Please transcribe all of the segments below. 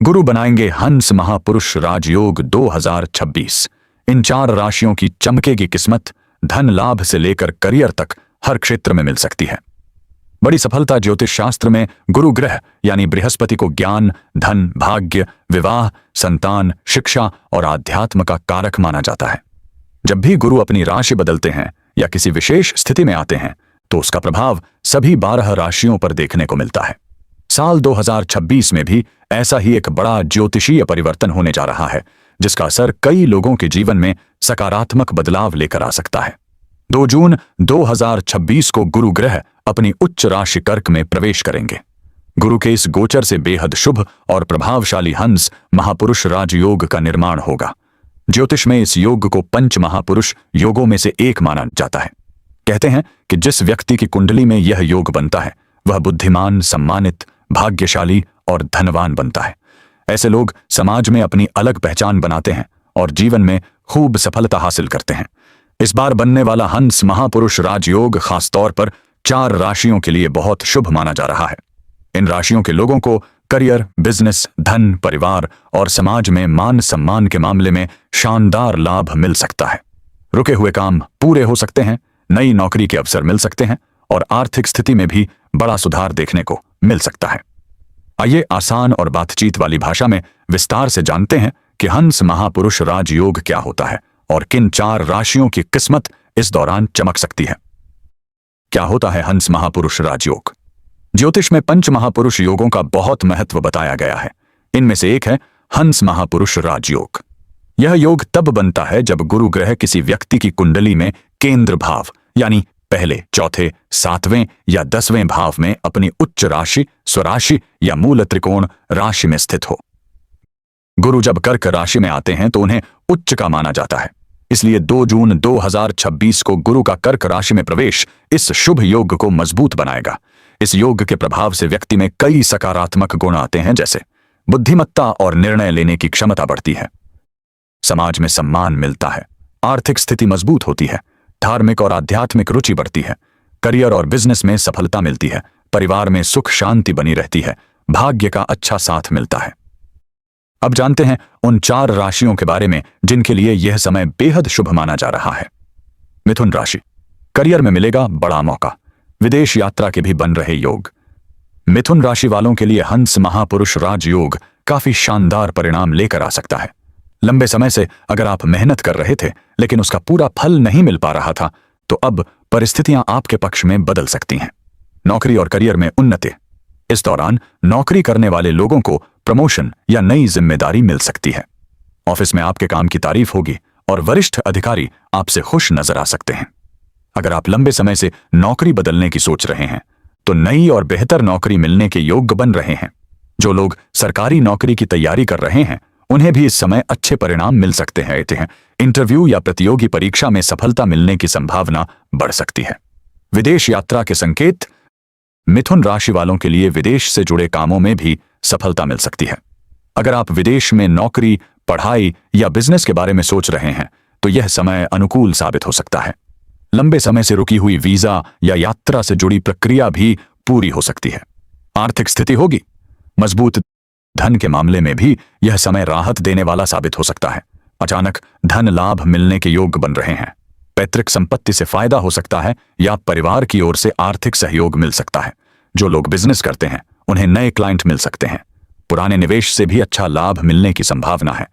गुरु बनाएंगे हंस महापुरुष राजयोग 2026। इन 4 राशियों की चमकेगी किस्मत, धन लाभ से लेकर करियर तक हर क्षेत्र में मिल सकती है। बड़ी सफलता ज्योतिष शास्त्र में गुरु ग्रह यानी बृहस्पति को ज्ञान, धन, भाग्य, विवाह, संतान, शिक्षा और आध्यात्म का कारक माना जाता है। जब भी गुरु अपनी राशि बदलते हैं या किसी विशेष स्थिति में आते हैं तो उसका प्रभाव सभी 12 राशियों पर देखने को मिलता है। साल 2026 में भी ऐसा ही एक बड़ा ज्योतिषीय परिवर्तन होने जा रहा है, जिसका असर कई लोगों के जीवन में सकारात्मक बदलाव लेकर आ सकता है। 2 जून 2026 को गुरु ग्रह अपनी उच्च राशि कर्क में प्रवेश करेंगे। गुरु के इस गोचर से बेहद शुभ और प्रभावशाली हंस महापुरुष राजयोग का निर्माण होगा। ज्योतिष में इस योग को पंच महापुरुष योगों में से एक माना जाता है। कहते हैं कि जिस व्यक्ति की कुंडली में यह योग बनता है वह बुद्धिमान, सम्मानित, भाग्यशाली और धनवान बनता है। ऐसे लोग समाज में अपनी अलग पहचान बनाते हैं और जीवन में खूब सफलता हासिल करते हैं। इस बार बनने वाला हंस महापुरुष राजयोग खासतौर पर 4 राशियों के लिए बहुत शुभ माना जा रहा है। इन राशियों के लोगों को करियर, बिजनेस, धन, परिवार और समाज में मान सम्मान के मामले में शानदार लाभ मिल सकता है। रुके हुए काम पूरे हो सकते हैं, नई नौकरी के अवसर मिल सकते हैं और आर्थिक स्थिति में भी बड़ा सुधार देखने को मिल सकता है। आइए आसान और बातचीत वाली भाषा में विस्तार से जानते हैं कि हंस महापुरुष राजयोग क्या होता है और किन 4 राशियों की किस्मत इस दौरान चमक सकती है। क्या होता है हंस महापुरुष राजयोग? ज्योतिष में पंच महापुरुष योगों का बहुत महत्व बताया गया है। इनमें से एक है हंस महापुरुष राजयोग। यह योग तब बनता है जब गुरु ग्रह किसी व्यक्ति की कुंडली में केंद्र भाव यानी पहले, चौथे, 7वें या 10वें भाव में अपनी उच्च राशि, स्वराशि या मूल त्रिकोण राशि में स्थित हो। गुरु जब कर्क राशि में आते हैं तो उन्हें उच्च का माना जाता है। इसलिए 2 जून 2026 को गुरु का कर्क राशि में प्रवेश इस शुभ योग को मजबूत बनाएगा। इस योग के प्रभाव से व्यक्ति में कई सकारात्मक गुण आते हैं, जैसे बुद्धिमत्ता और निर्णय लेने की क्षमता बढ़ती है, समाज में सम्मान मिलता है, आर्थिक स्थिति मजबूत होती है, धार्मिक और आध्यात्मिक रुचि बढ़ती है, करियर और बिजनेस में सफलता मिलती है, परिवार में सुख शांति बनी रहती है, भाग्य का अच्छा साथ मिलता है। अब जानते हैं उन 4 राशियों के बारे में जिनके लिए यह समय बेहद शुभ माना जा रहा है। मिथुन राशि, करियर में मिलेगा बड़ा मौका, विदेश यात्रा के भी बन रहे योग। मिथुन राशि वालों के लिए हंस महापुरुष राजयोग काफी शानदार परिणाम लेकर आ सकता है। लंबे समय से अगर आप मेहनत कर रहे थे लेकिन उसका पूरा फल नहीं मिल पा रहा था तो अब परिस्थितियां आपके पक्ष में बदल सकती हैं। नौकरी और करियर में उन्नति, इस दौरान नौकरी करने वाले लोगों को प्रमोशन या नई जिम्मेदारी मिल सकती है। ऑफिस में आपके काम की तारीफ होगी और वरिष्ठ अधिकारी आपसे खुश नजर आ सकते हैं। अगर आप लंबे समय से नौकरी बदलने की सोच रहे हैं तो नई और बेहतर नौकरी मिलने के योग्य बन रहे हैं। जो लोग सरकारी नौकरी की तैयारी कर रहे हैं उन्हें भी इस समय अच्छे परिणाम मिल सकते हैं। इंटरव्यू या प्रतियोगी परीक्षा में सफलता मिलने की संभावना बढ़ सकती है। विदेश यात्रा के संकेत, मिथुन राशि वालों के लिए विदेश से जुड़े कामों में भी सफलता मिल सकती है। अगर आप विदेश में नौकरी, पढ़ाई या बिजनेस के बारे में सोच रहे हैं तो यह समय अनुकूल साबित हो सकता है। लंबे समय से रुकी हुई वीजा या यात्रा से जुड़ी प्रक्रिया भी पूरी हो सकती है। आर्थिक स्थिति होगी मजबूत, धन के मामले में भी यह समय राहत देने वाला साबित हो सकता है। अचानक धन लाभ मिलने के योग बन रहे हैं। पैतृक संपत्ति से फायदा हो सकता है या परिवार की ओर से आर्थिक सहयोग मिल सकता है। जो लोग बिजनेस करते हैं उन्हें नए क्लाइंट मिल सकते हैं। पुराने निवेश से भी अच्छा लाभ मिलने की संभावना है।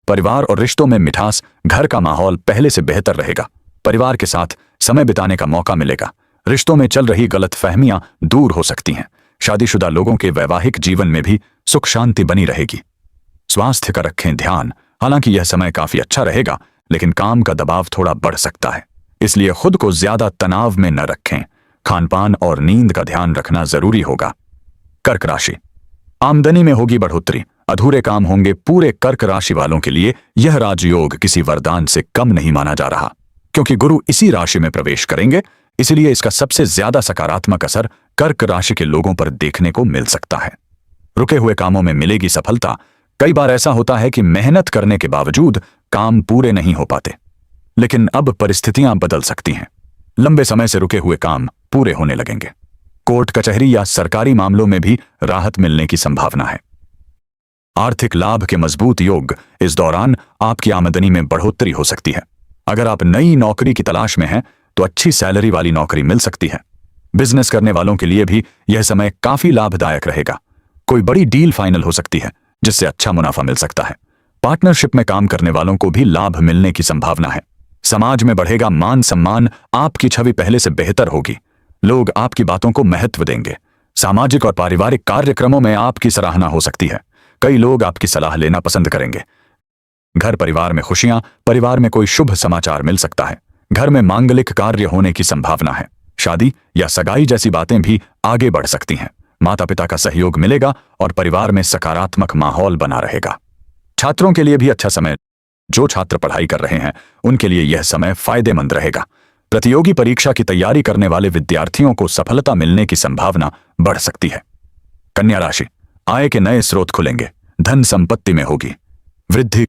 परिवार और रिश्तों में मिठास, घर का माहौल पहले से बेहतर रहेगा। परिवार के साथ समय बिताने का मौका मिलेगा। रिश्तों में चल रही गलतफहमियां दूर हो सकती हैं। शादीशुदा लोगों के वैवाहिक जीवन में भी सुख शांति बनी रहेगी। स्वास्थ्य का रखें ध्यान। हालांकि यह समय काफी अच्छा रहेगा लेकिन काम का दबाव थोड़ा बढ़ सकता है, इसलिए खुद को ज्यादा तनाव में न रखें। खानपान और नींद का ध्यान रखना जरूरी होगा। कर्क राशि, आमदनी में होगी बढ़ोतरी, अधूरे काम होंगे। पूरे कर्क राशि वालों के लिए यह राजयोग किसी वरदान से कम नहीं माना जा रहा, क्योंकि गुरु इसी राशि में प्रवेश करेंगे। इसलिए इसका सबसे ज्यादा सकारात्मक असर कर्क राशि के लोगों पर देखने को मिल सकता है। रुके हुए कामों में मिलेगी सफलता। कई बार ऐसा होता है कि मेहनत करने के बावजूद काम पूरे नहीं हो पाते, लेकिन अब परिस्थितियां बदल सकती हैं। लंबे समय से रुके हुए काम पूरे होने लगेंगे। कोर्ट कचहरी या सरकारी मामलों में भी राहत मिलने की संभावना है। आर्थिक लाभ के मजबूत योग। इस दौरान आपकी आमदनी में बढ़ोतरी हो सकती है। अगर आप नई नौकरी की तलाश में हैं तो अच्छी सैलरी वाली नौकरी मिल सकती है। बिजनेस करने वालों के लिए भी यह समय काफी लाभदायक रहेगा। कोई बड़ी डील फाइनल हो सकती है जिससे अच्छा मुनाफा मिल सकता है। पार्टनरशिप में काम करने वालों को भी लाभ मिलने की संभावना है। समाज में बढ़ेगा मान सम्मान, आपकी छवि पहले से बेहतर होगी। लोग आपकी बातों को महत्व देंगे। सामाजिक और पारिवारिक कार्यक्रमों में आपकी सराहना हो सकती है। कई लोग आपकी सलाह लेना पसंद करेंगे। घर परिवार में खुशियां, परिवार में कोई शुभ समाचार मिल सकता है। घर में मांगलिक कार्य होने की संभावना है। शादी या सगाई जैसी बातें भी आगे बढ़ सकती हैं। माता पिता का सहयोग मिलेगा और परिवार में सकारात्मक माहौल बना रहेगा। छात्रों के लिए भी अच्छा समय। जो छात्र पढ़ाई कर रहे हैं उनके लिए यह समय फायदेमंद रहेगा। प्रतियोगी परीक्षा की तैयारी करने वाले विद्यार्थियों को सफलता मिलने की संभावना बढ़ सकती है। कन्या राशि, आय के नए स्रोत खुलेंगे, धन संपत्ति में होगी वृद्धि।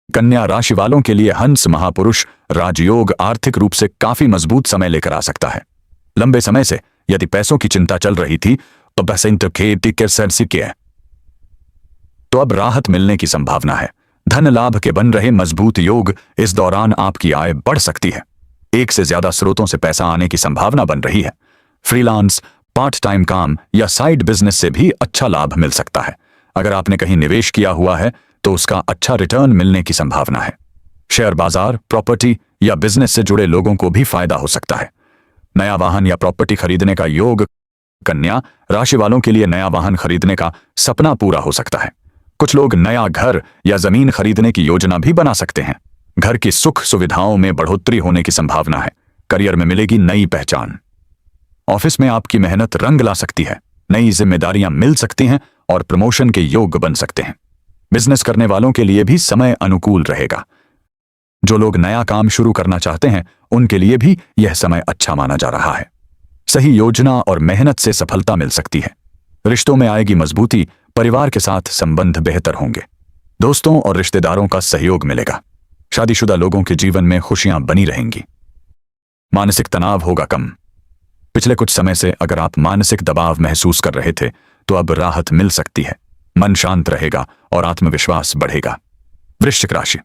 कन्या राशि वालों के लिए हंस महापुरुष राजयोग आर्थिक रूप से काफी मजबूत समय लेकर आ सकता है। लंबे समय से यदि पैसों की चिंता चल रही थी तो तो अब राहत मिलने की संभावना है। धन लाभ के बन रहे मजबूत योग। इस दौरान आपकी आय बढ़ सकती है। एक से ज्यादा स्रोतों से पैसा आने की संभावना बन रही है। फ्रीलांस, पार्ट टाइम काम या साइड बिजनेस से भी अच्छा लाभ मिल सकता है। अगर आपने कहीं निवेश किया हुआ है तो उसका अच्छा रिटर्न मिलने की संभावना है। शेयर बाजार, प्रॉपर्टी या बिजनेस से जुड़े लोगों को भी फायदा हो सकता है। नया वाहन या प्रॉपर्टी खरीदने का योग। कन्या राशि वालों के लिए नया वाहन खरीदने का सपना पूरा हो सकता है। कुछ लोग नया घर या जमीन खरीदने की योजना भी बना सकते हैं। घर की सुख सुविधाओं में बढ़ोतरी होने की संभावना है। करियर में मिलेगी नई पहचान। ऑफिस में आपकी मेहनत रंग ला सकती है। नई जिम्मेदारियां मिल सकती हैं और प्रमोशन के योग बन सकते हैं। बिजनेस करने वालों के लिए भी समय अनुकूल रहेगा। जो लोग नया काम शुरू करना चाहते हैं उनके लिए भी यह समय अच्छा माना जा रहा है। सही योजना और मेहनत से सफलता मिल सकती है। रिश्तों में आएगी मजबूती। परिवार के साथ संबंध बेहतर होंगे। दोस्तों और रिश्तेदारों का सहयोग मिलेगा। शादीशुदा लोगों के जीवन में खुशियां बनी रहेंगी। मानसिक तनाव होगा कम। पिछले कुछ समय से अगर आप मानसिक दबाव महसूस कर रहे थे तो अब राहत मिल सकती है। मन शांत रहेगा और आत्मविश्वास बढ़ेगा। वृश्चिक राशि,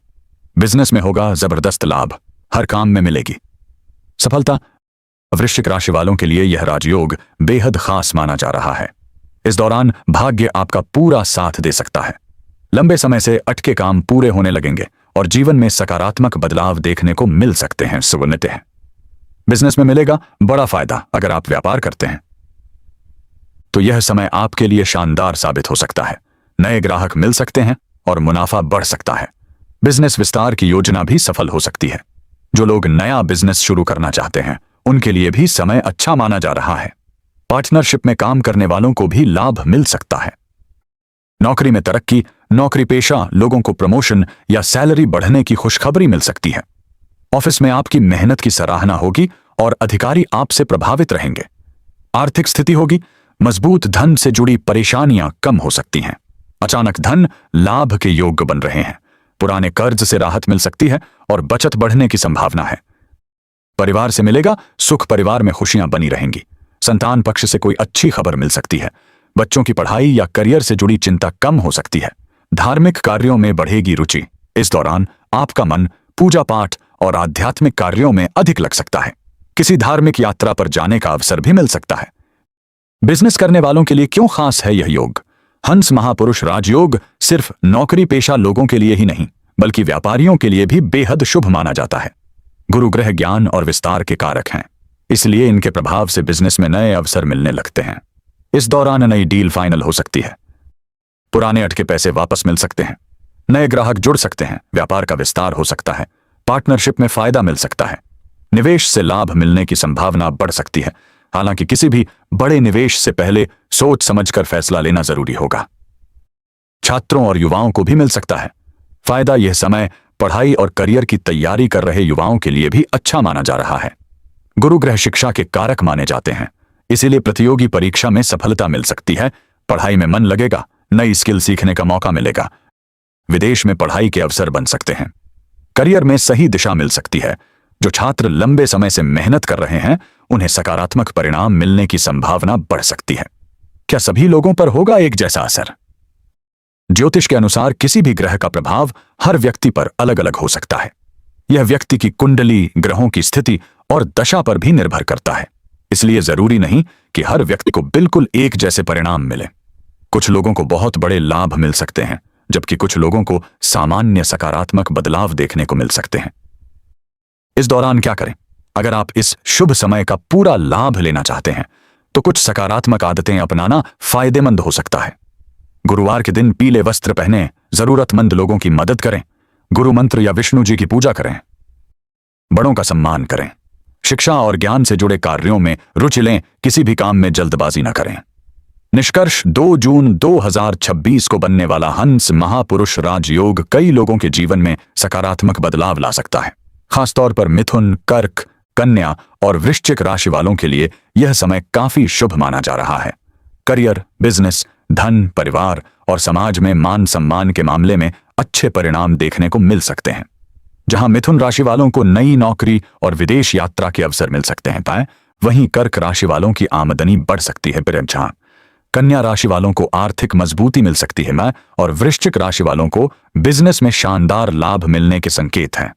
बिजनेस में होगा जबरदस्त लाभ। हर काम में मिलेगी सफलता। वृश्चिक राशि वालों के लिए यह राजयोग बेहद खास माना जा रहा है। इस दौरान भाग्य आपका पूरा साथ दे सकता है। लंबे समय से अटके काम पूरे होने लगेंगे और जीवन में सकारात्मक बदलाव देखने को मिल सकते हैं। सुवर्णित है। बिजनेस में मिलेगा बड़ा फायदा। अगर आप व्यापार करते हैं तो यह समय आपके लिए शानदार साबित हो सकता है। नए ग्राहक मिल सकते हैं और मुनाफा बढ़ सकता है। बिजनेस विस्तार की योजना भी सफल हो सकती है। जो लोग नया बिजनेस शुरू करना चाहते हैं उनके लिए भी समय अच्छा माना जा रहा है। पार्टनरशिप में काम करने वालों को भी लाभ मिल सकता है। नौकरी में तरक्की, नौकरी पेशा लोगों को प्रमोशन या सैलरी बढ़ने की खुशखबरी मिल सकती है। ऑफिस में आपकी मेहनत की सराहना होगी और अधिकारी आपसे प्रभावित रहेंगे। आर्थिक स्थिति होगी मजबूत। धन से जुड़ी परेशानियां कम हो सकती हैं। अचानक धन लाभ के योग बन रहे हैं। पुराने कर्ज से राहत मिल सकती है और बचत बढ़ने की संभावना है। परिवार से मिलेगा सुख। परिवार में खुशियां बनी रहेंगी। संतान पक्ष से कोई अच्छी खबर मिल सकती है। बच्चों की पढ़ाई या करियर से जुड़ी चिंता कम हो सकती है। धार्मिक कार्यों में बढ़ेगी रुचि। इस दौरान आपका मन पूजा पाठ और आध्यात्मिक कार्यों में अधिक लग सकता है। किसी धार्मिक यात्रा पर जाने का अवसर भी मिल सकता है। बिजनेस करने वालों के लिए क्यों खास है यह योग? हंस महापुरुष राजयोग सिर्फ नौकरी पेशा लोगों के लिए ही नहीं बल्कि व्यापारियों के लिए भी बेहद शुभ माना जाता है। गुरु ग्रह ज्ञान और विस्तार के कारक हैं, इसलिए इनके प्रभाव से बिजनेस में नए अवसर मिलने लगते हैं। इस दौरान नई डील फाइनल हो सकती है। पुराने अटके पैसे वापस मिल सकते हैं। नए ग्राहक जुड़ सकते हैं। व्यापार का विस्तार हो सकता है। पार्टनरशिप में फायदा मिल सकता है। निवेश से लाभ मिलने की संभावना बढ़ सकती है। हालांकि किसी भी बड़े निवेश से पहले सोच समझकर फैसला लेना जरूरी होगा। छात्रों और युवाओं को भी मिल सकता है फायदा। यह समय पढ़ाई और करियर की तैयारी कर रहे युवाओं के लिए भी अच्छा माना जा रहा है। गुरु ग्रह शिक्षा के कारक माने जाते हैं, इसीलिए प्रतियोगी परीक्षा में सफलता मिल सकती है। पढ़ाई में मन लगेगा। नई स्किल सीखने का मौका मिलेगा। विदेश में पढ़ाई के अवसर बन सकते हैं। करियर में सही दिशा मिल सकती है। जो छात्र लंबे समय से मेहनत कर रहे हैं उन्हें सकारात्मक परिणाम मिलने की संभावना बढ़ सकती है। क्या सभी लोगों पर होगा एक जैसा असर? ज्योतिष के अनुसार किसी भी ग्रह का प्रभाव हर व्यक्ति पर अलग अलग हो सकता है। यह व्यक्ति की कुंडली, ग्रहों की स्थिति और दशा पर भी निर्भर करता है। इसलिए जरूरी नहीं कि हर व्यक्ति को बिल्कुल एक जैसे परिणाम मिले। कुछ लोगों को बहुत बड़े लाभ मिल सकते हैं, जबकि कुछ लोगों को सामान्य सकारात्मक बदलाव देखने को मिल सकते हैं। इस दौरान क्या करें? अगर आप इस शुभ समय का पूरा लाभ लेना चाहते हैं तो कुछ सकारात्मक आदतें अपनाना फायदेमंद हो सकता है। गुरुवार के दिन पीले वस्त्र पहने, जरूरतमंद लोगों की मदद करें, गुरु मंत्र या विष्णु जी की पूजा करें, बड़ों का सम्मान करें, शिक्षा और ज्ञान से जुड़े कार्यों में रुचि लें, किसी भी काम में जल्दबाजी न करें। निष्कर्ष, 2 जून 2026 को बनने वाला हंस महापुरुष राजयोग कई लोगों के जीवन में सकारात्मक बदलाव ला सकता है। खासतौर पर मिथुन, कर्क, कन्या और वृश्चिक राशि वालों के लिए यह समय काफी शुभ माना जा रहा है। करियर, बिजनेस, धन, परिवार और समाज में मान सम्मान के मामले में अच्छे परिणाम देखने को मिल सकते हैं। जहां मिथुन राशि वालों को नई नौकरी और विदेश यात्रा के अवसर मिल सकते हैं, वहीं कर्क राशि वालों की आमदनी बढ़ सकती है। जहां कन्या राशि वालों को आर्थिक मजबूती मिल सकती है और वृश्चिक राशि वालों को बिजनेस में शानदार लाभ मिलने के संकेत हैं।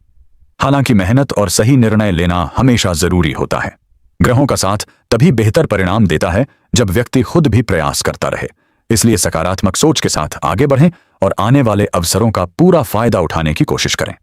हालांकि मेहनत और सही निर्णय लेना हमेशा जरूरी होता है। ग्रहों का साथ तभी बेहतर परिणाम देता है जब व्यक्ति खुद भी प्रयास करता रहे। इसलिए सकारात्मक सोच के साथ आगे बढ़ें और आने वाले अवसरों का पूरा फायदा उठाने की कोशिश करें।